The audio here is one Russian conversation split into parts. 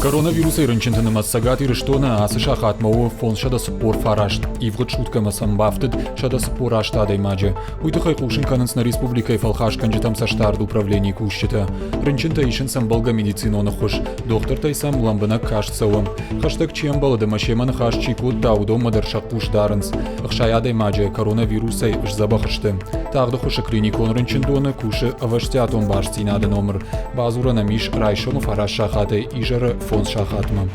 Коронавирус иринчинтini массагат ириштона асыша хатмау фон шада спор фарашт. Ивгот шутка масам бафтед шада спор аштадой маджа. Уйдухай кушин кананс на республикой фалхаш канджитам саштард управлений кушчита. Ринчинта ишин сам балга медицинона хуш. Доктор тайсам ламбана кашцавам. Хаштаг чем балада машеман хаш чикут даудо мадаршак пуш даранс. Ахшаядай маджа коронавирусай жзабахаште. Тагда хуша клиникон ринчинтона куши аваштятон башти надо номер. Базура намиш райшону фараш шахатай ижара фон шахатма.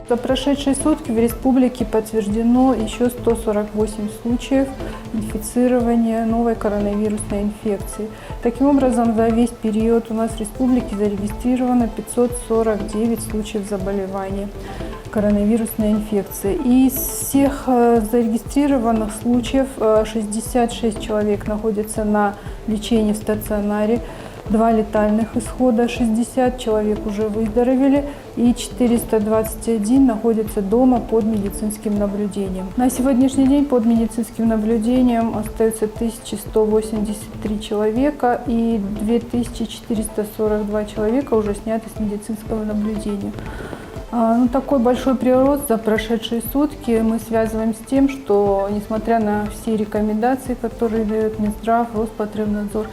За прошедшие сутки в республике подтверждено еще 148 случаев инфицирования новой коронавирусной инфекцией. Таким образом, за весь период у нас в республике зарегистрировано 549 случаев заболевания коронавирусной инфекцией. Из всех зарегистрированных случаев 66 человек находятся на лечении в стационаре, 2 летальных исхода, 60 человек уже выздоровели и 421 находятся дома под медицинским наблюдением. На сегодняшний день под медицинским наблюдением остается 1183 человека и 2442 человека уже сняты с медицинского наблюдения. Такой большой прирост за прошедшие сутки мы связываем с тем, что, несмотря на все рекомендации, которые дает Минздрав, Роспотребнадзор,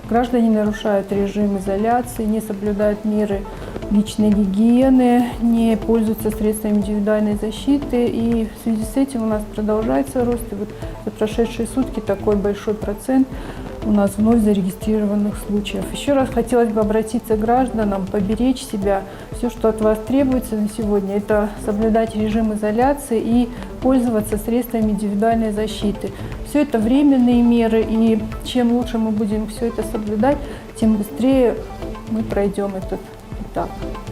граждане нарушают режим изоляции, не соблюдают меры личной гигиены, не пользуются средствами индивидуальной защиты. И в связи с этим у нас продолжается рост. И вот за прошедшие сутки такой большой процент у нас вновь зарегистрированных случаев. Еще раз хотелось бы обратиться к гражданам, поберечь себя. Все, что от вас требуется на сегодня, это соблюдать режим изоляции и пользоваться средствами индивидуальной защиты. Все это временные меры, и чем лучше мы будем все это соблюдать, тем быстрее мы пройдем этот этап.